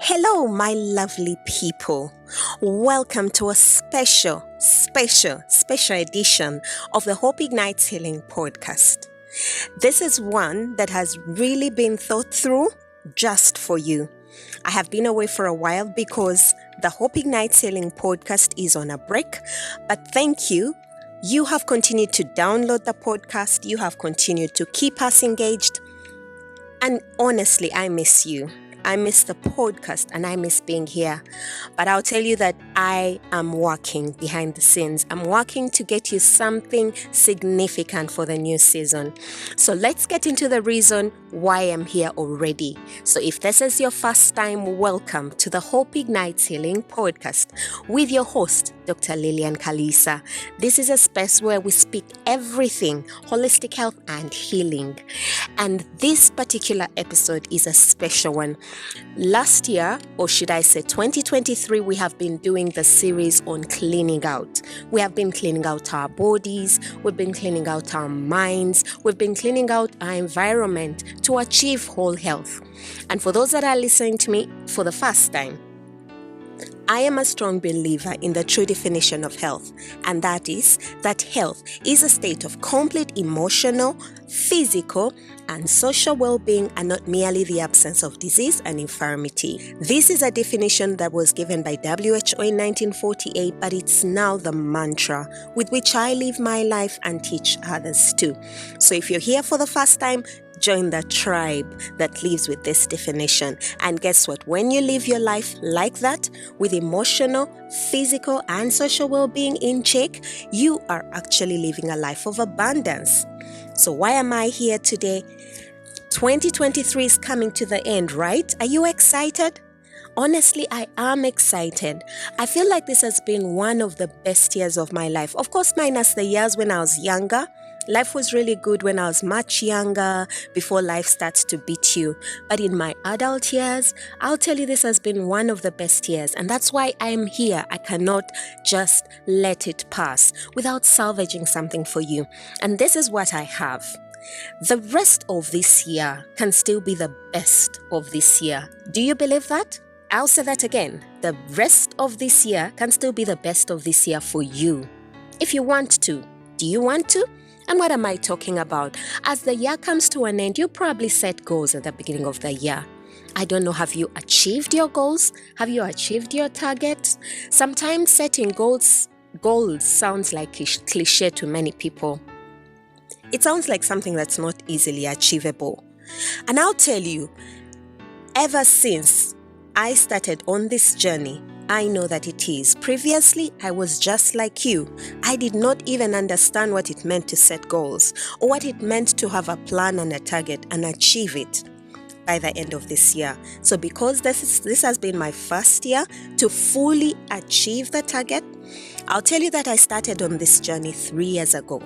Hello, my lovely people. Welcome to a special edition of the Hope Ignites Healing podcast. This is one that has really been thought through just for you. I have been away for a while because the Hope Ignites Healing podcast is on a break, but thank you. You have continued to download the podcast. You have continued to keep us engaged. And honestly, I miss you. I miss the podcast and I miss being here. But I'll tell you that I am working behind the scenes. I'm working to get you something significant for the new season. So let's get into the reason why I'm here already. So if this is your first time, welcome to the Hope Ignites Healing podcast with your host, Dr. Lillian Kalisa. This is a space where we speak everything holistic health and healing. And this particular episode is a special one. Last year, or should I say 2023, we have been doing the series on cleaning out. We have been cleaning out our bodies, we've been cleaning out our minds, we've been cleaning out our environment to achieve whole health. And for those that are listening to me for the first time, I am a strong believer in the true definition of health, and that is that health is a state of complete emotional, physical, and social well-being, and not merely the absence of disease and infirmity. This is a definition that was given by WHO in 1948, but it's now the mantra with which I live my life and teach others too. So if you're here for the first time, join the tribe that lives with this definition. And guess what? When you live your life like that, with emotional, physical, and social well-being in check, you are actually living a life of abundance. So why am I here today? 2023 is coming to the end, right? Are you excited? Honestly, I am excited. I feel like this has been one of the best years of my life. Of course, minus the years when I was younger. Life was really good when I was much younger, before life starts to beat you. But in my adult years, I'll tell you this has been one of the best years. And that's why I'm here. I cannot just let it pass without salvaging something for you. And this is what I have. The rest of this year can still be the best of this year. Do you believe that? I'll say that again. The rest of this year can still be the best of this year for you. If you want to. Do you want to? And what am I talking about? As the year comes to an end, you probably set goals at the beginning of the year. I don't know, have you achieved your goals? Have you achieved your targets? Sometimes setting goals sounds like cliche to many people. It sounds like something that's not easily achievable. And I'll tell you, ever since I started on this journey, I know that it is. Previously, I was just like you. I did not even understand what it meant to set goals or what it meant to have a plan and a target and achieve it by the end of this year. So because this has been my first year to fully achieve the target, I'll tell you that I started on this journey 3 years ago.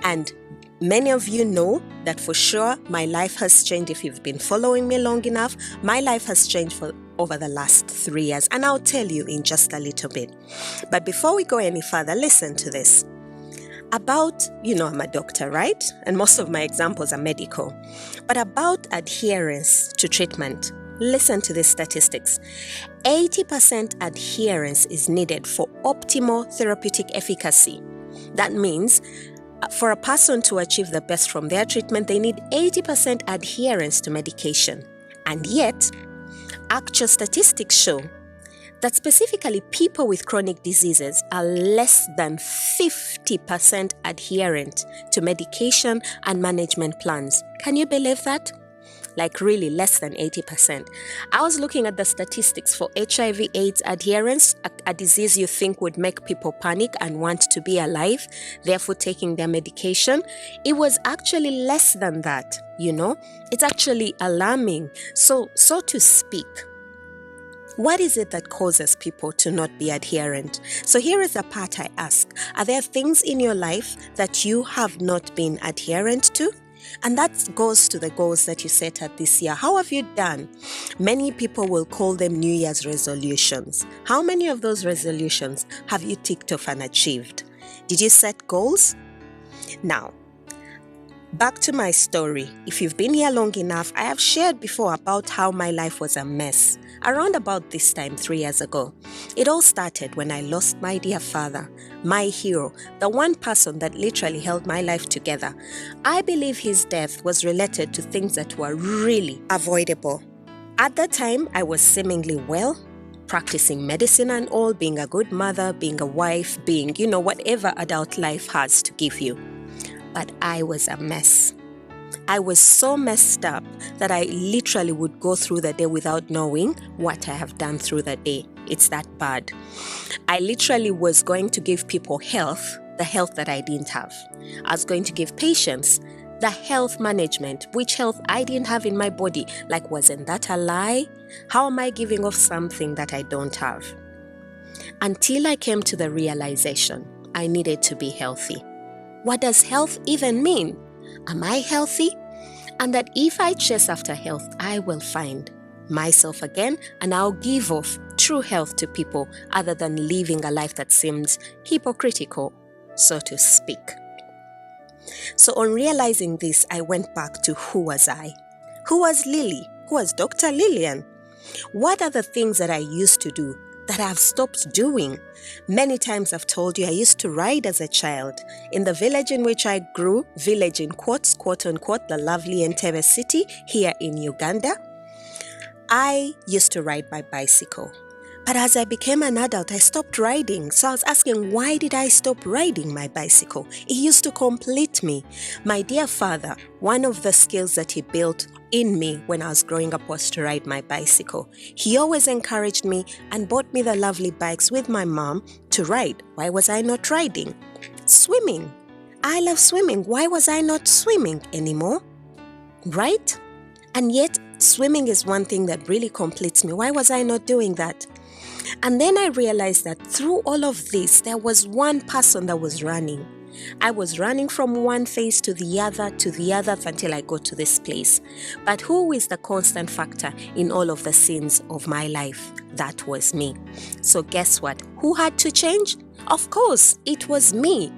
And many of you know that for sure my life has changed. If you've been following me long enough, my life has changed over the last 3 years, and I'll tell you in just a little bit. But before we go any further, listen to this. About, I'm a doctor, right? And most of my examples are medical. But about adherence to treatment, listen to these statistics. 80% adherence is needed for optimal therapeutic efficacy. That means for a person to achieve the best from their treatment, they need 80% adherence to medication. And yet, actual statistics show that specifically people with chronic diseases are less than 50% adherent to medication and management plans. Can you believe that? Like really less than 80%. I was looking at the statistics for HIV/AIDS adherence, a disease you think would make people panic and want to be alive, therefore taking their medication. It was actually less than that, It's actually alarming, so to speak. What is it that causes people to not be adherent? So here is the part I ask. Are there things in your life that you have not been adherent to? And that goes to the goals that you set at this year. How have you done? Many people will call them New Year's resolutions. How many of those resolutions have you ticked off and achieved? Did you set goals? Now, Back to my story. If you've been here long enough, I have shared before about how my life was a mess. Around about this time 3 years ago, it all started when I lost my dear father, my hero, the one person that literally held my life together. I believe his death was related to things that were really avoidable. At that time, I was seemingly well, practicing medicine and all, being a good mother, being a wife, being, whatever adult life has to give you. But I was a mess. I was so messed up that I literally would go through the day without knowing what I have done through the day. It's that bad. I literally was going to give people health, the health that I didn't have. I was going to give patients the health management, which health I didn't have in my body. Like, wasn't that a lie? How am I giving off something that I don't have? Until I came to the realization I needed to be healthy. What does health even mean? Am I healthy? And that if I chase after health, I will find myself again, and I'll give off true health to people other than living a life that seems hypocritical, so to speak. So on realizing this, I went back to who was I? Who was Lily? Who was Dr. Lillian? What are the things that I used to do that I've stopped doing? Many times I've told you I used to ride as a child. In the village in which I grew, village in quotes, quote unquote, the lovely Entebbe city here in Uganda, I used to ride my bicycle. But as I became an adult, I stopped riding. So I was asking, why did I stop riding my bicycle? It used to complete me. My dear father, one of the skills that he built in me when I was growing up was to ride my bicycle. He always encouraged me and bought me the lovely bikes with my mom to ride. Why was I not riding? Swimming. I love swimming. Why was I not swimming anymore? Right? And yet, swimming is one thing that really completes me. Why was I not doing that? And then I realized that through all of this, there was one person that was running. I was running from one phase to the other until I got to this place. But who is the constant factor in all of the scenes of my life? That was me. So guess what? Who had to change? Of course, it was me.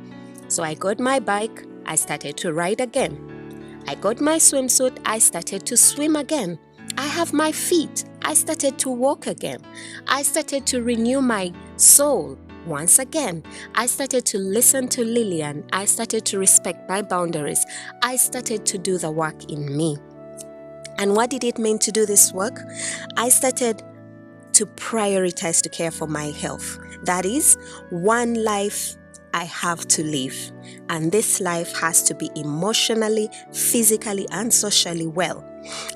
So I got my bike, I started to ride again. I got my swimsuit, I started to swim again. I have my feet, I started to walk again. I started to renew my soul once again. I started to listen to Lillian. I started to respect my boundaries. I started to do the work in me. And what did it mean to do this work? I started to prioritize to care for my health. That is, one life I have to live. And this life has to be emotionally, physically, and socially well.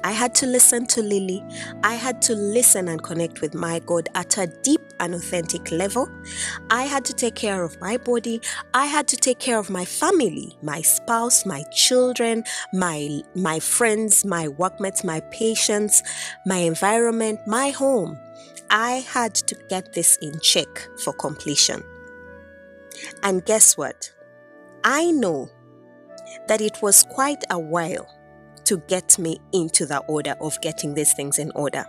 I had to listen to Lily. I had to listen and connect with my God at a deep and authentic level. I had to take care of my body. I had to take care of my family, my spouse, my children, my friends, my workmates, my patients, my environment, my home. I had to get this in check for completion. And guess what? I know that it was quite a while to get me into the order of getting these things in order.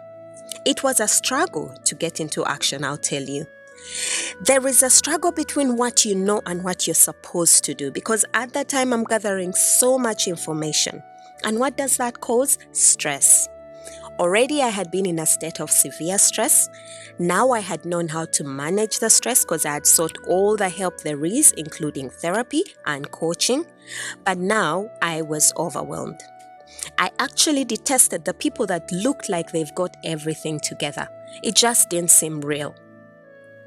It was a struggle to get into action, I'll tell you. There is a struggle between what you know and what you're supposed to do, because at that time I'm gathering so much information. And what does that cause? Stress. Already I had been in a state of severe stress. Now I had known how to manage the stress because I had sought all the help there is, including therapy and coaching. But now I was overwhelmed. I actually detested the people that looked like they've got everything together. It just didn't seem real.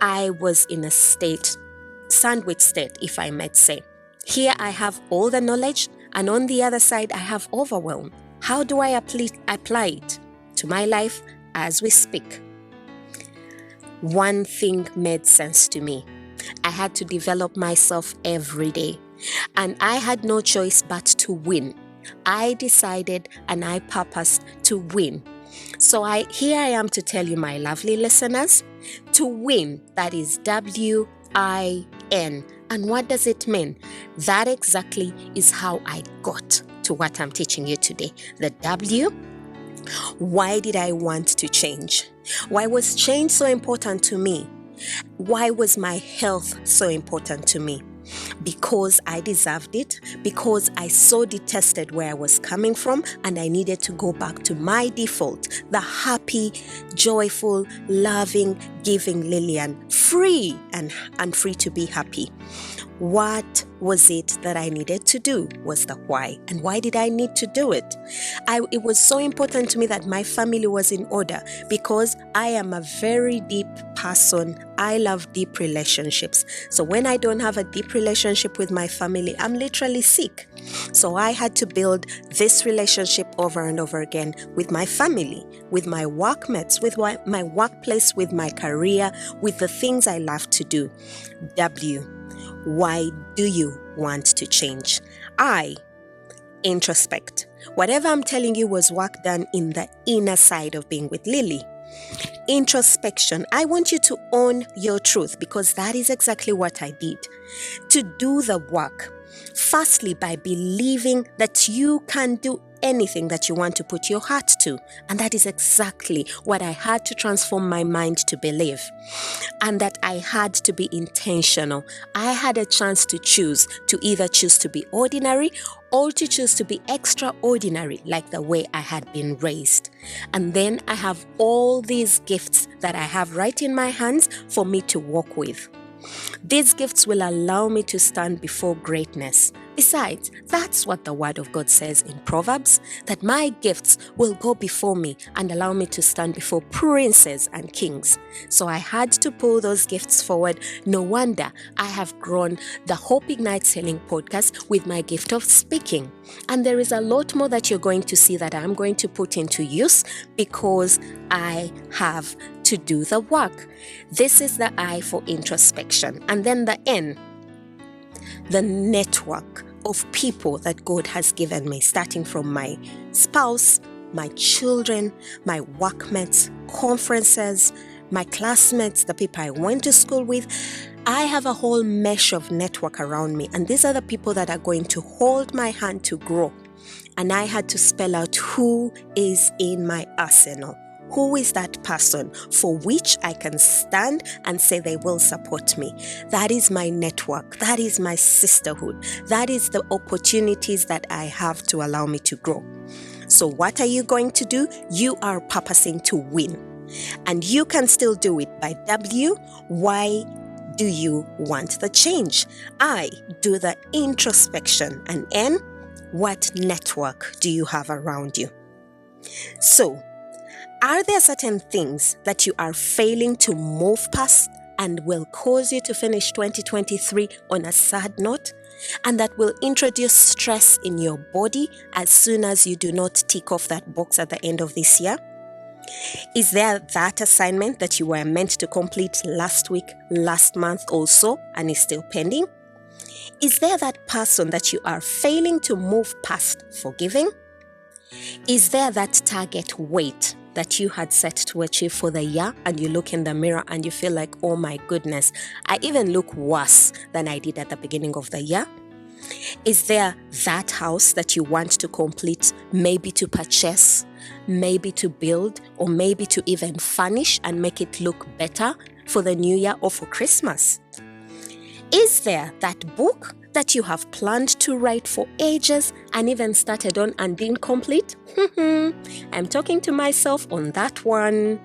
I was in a sandwich state, if I might say. Here I have all the knowledge, and on the other side I have overwhelm. How do I apply it to my life as we speak? One thing made sense to me. I had to develop myself every day, and I had no choice but to win. I decided and I purposed to win. So here I am to tell you, my lovely listeners, to win, that is W-I-N. And what does it mean? That exactly is how I got to what I'm teaching you today. The W, why did I want to change? Why was change so important to me? Why was my health so important to me? because I deserved it, because I so detested where I was coming from, and I needed to go back to my default, the happy, joyful, loving, giving Lillian, free and free to be happy. What was it that I needed to do was the why. And why did I need to do it? It was so important to me that my family was in order, because I am a very deep person. I love deep relationships. So when I don't have a deep relationship with my family, I'm literally sick. So I had to build this relationship over and over again with my family, with my workmates, with my workplace, with my career, with the things I love to do. W. Why do you want to change? I. Introspect. Whatever I'm telling you was work done in the inner side of being with Lily. Introspection. I want you to own your truth, because that is exactly what I did. To do the work. Firstly, by believing that you can do anything that you want to put your heart to. And that is exactly what I had to transform my mind to believe. And that I had to be intentional. I had a chance to choose, to either choose to be ordinary or to choose to be extraordinary, like the way I had been raised. And then I have all these gifts that I have right in my hands for me to walk with. These gifts will allow me to stand before greatness. Besides, that's what the Word of God says in Proverbs, that my gifts will go before me and allow me to stand before princes and kings. So I had to pull those gifts forward. No wonder I have grown the 𝗲𝗵𝗀𝗍 Healing podcast with my gift of speaking. And there is a lot more that you're going to see that I'm going to put into use, because I have to do the work. This is the I for introspection. And then the N, the network of people that God has given me, starting from my spouse, my children, my workmates, conferences, my classmates, the people I went to school with. I have a whole mesh of network around me, and these are the people that are going to hold my hand to grow. And I had to spell out who is in my arsenal. Who is that person for which I can stand and say they will support me? That is my network. That is my sisterhood. That is the opportunities that I have to allow me to grow. So what are you going to do? You are purposing to win. And you can still do it by W. Why do you want the change? I. Do the introspection. And N. What network do you have around you? So, are there certain things that you are failing to move past and will cause you to finish 2023 on a sad note, and that will introduce stress in your body as soon as you do not tick off that box at the end of this year? Is there that assignment that you were meant to complete last week, last month also, and is still pending? Is there that person that you are failing to move past forgiving? Is there that target weight that you had set to achieve for the year, and you look in the mirror and you feel like, oh my goodness, I even look worse than I did at the beginning of the year? Is there that house that you want to complete, maybe to purchase, maybe to build, or maybe to even furnish and make it look better for the new year or for Christmas? Is there that book that you have planned to write for ages and even started on and didn't complete? I'm talking to myself on that one.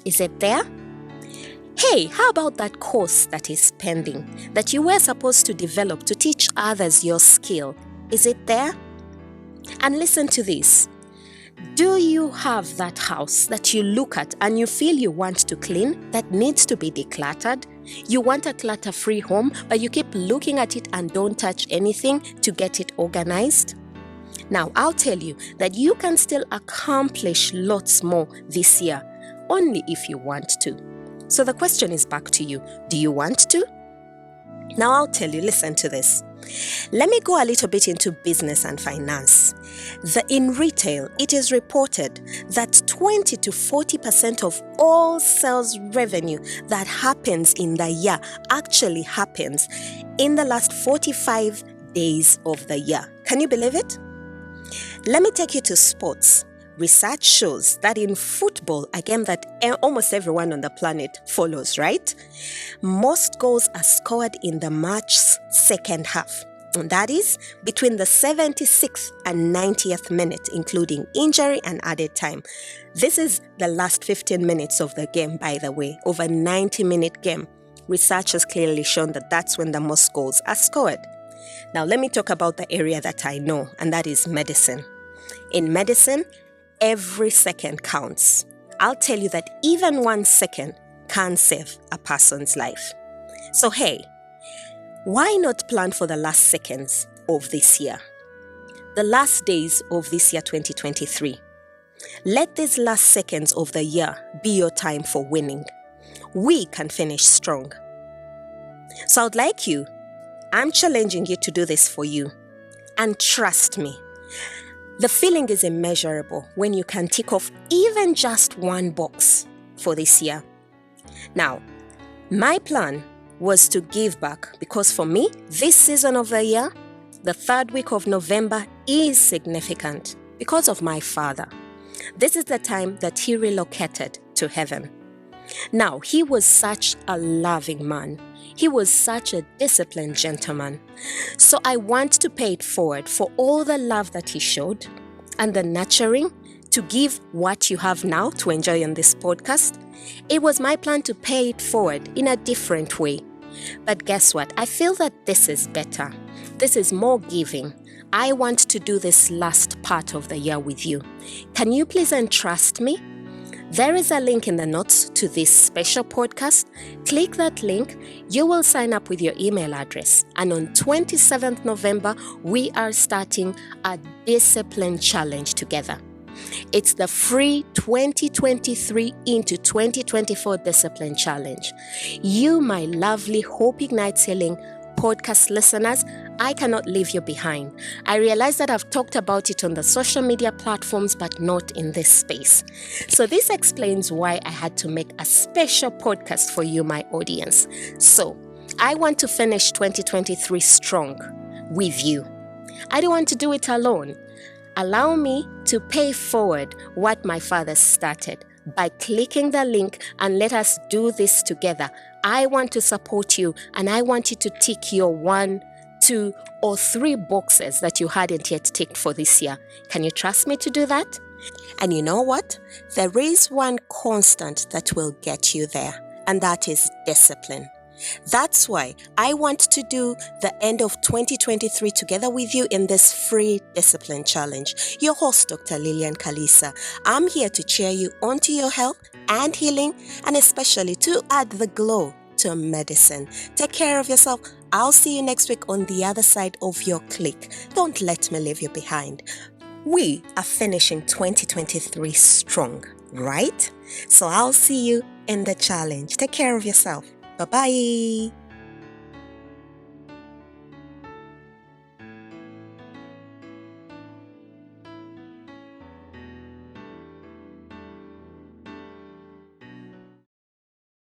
Is it there? Hey, how about that course that is pending that you were supposed to develop to teach others your skill? Is it there? And listen to this. Do you have that house that you look at and you feel you want to clean, that needs to be decluttered? You want a clutter-free home, but you keep looking at it and don't touch anything to get it organized? Now, I'll tell you that you can still accomplish lots more this year, only if you want to. So the question is back to you. Do you want to? Now I'll tell you, listen to this. Let me go a little bit into business and finance. In retail, it is reported that 20 to 40% of all sales revenue that happens in the year actually happens in the last 45 days of the year. Can you believe it? Let me take you to sports. research shows that in football, a game that almost everyone on the planet follows, right? Most goals are scored in the match's second half. And that is between the 76th and 90th minute, including injury and added time. This is the last 15 minutes of the game, by the way, over 90-minute game. Research has clearly shown that that's when the most goals are scored. Now, let me talk about the area that I know, and that is medicine. In medicine, every second counts. I'll tell you that even 1 second can save a person's life. So, hey, why not plan for the last seconds of this year? The last days of this year, 2023. Let these last seconds of the year be your time for winning. We can finish strong. So I'm challenging you to do this for you. And trust me, the feeling is immeasurable when you can tick off even just one box for this year. Now, my plan was to give back because for me, this season of the year, the third week of November is significant because of my father. This is the time that he relocated to heaven. Now, he was such a loving man. He was such a disciplined gentleman. So I want to pay it forward for all the love that he showed and the nurturing to give what you have now to enjoy on this podcast. It was my plan to pay it forward in a different way. But guess what? I feel that this is better. This is more giving. I want to do this last part of the year with you. Can you please entrust me? There is a link in the notes to this special podcast. Click that link. You will sign up with your email address. And on 27th November, we are starting a discipline challenge together. It's the free 2023 into 2024 discipline challenge. You, my lovely Hope Ignites Healing podcast listeners, I cannot leave you behind. I realize that I've talked about it on the social media platforms, but not in this space. So this explains why I had to make a special podcast for you, my audience. So I want to finish 2023 strong with you. I don't want to do it alone. Allow me to pay forward what my father started by clicking the link and let us do this together. I want to support you and I want you to tick your 1, 2, or 3 boxes that you hadn't yet ticked for this year. Can you trust me to do that? And you know what? There is one constant that will get you there, and that is discipline. That's why I want to do the end of 2023 together with you in this free discipline challenge. Your host, Dr. Lillian Kalisa. I'm here to cheer you onto your health and healing, and especially to add the glow to medicine. Take care of yourself. I'll see you next week on the other side of your click. Don't let me leave you behind. We are finishing 2023 strong, right? So I'll see you in the challenge. Take care of yourself. Bye-bye.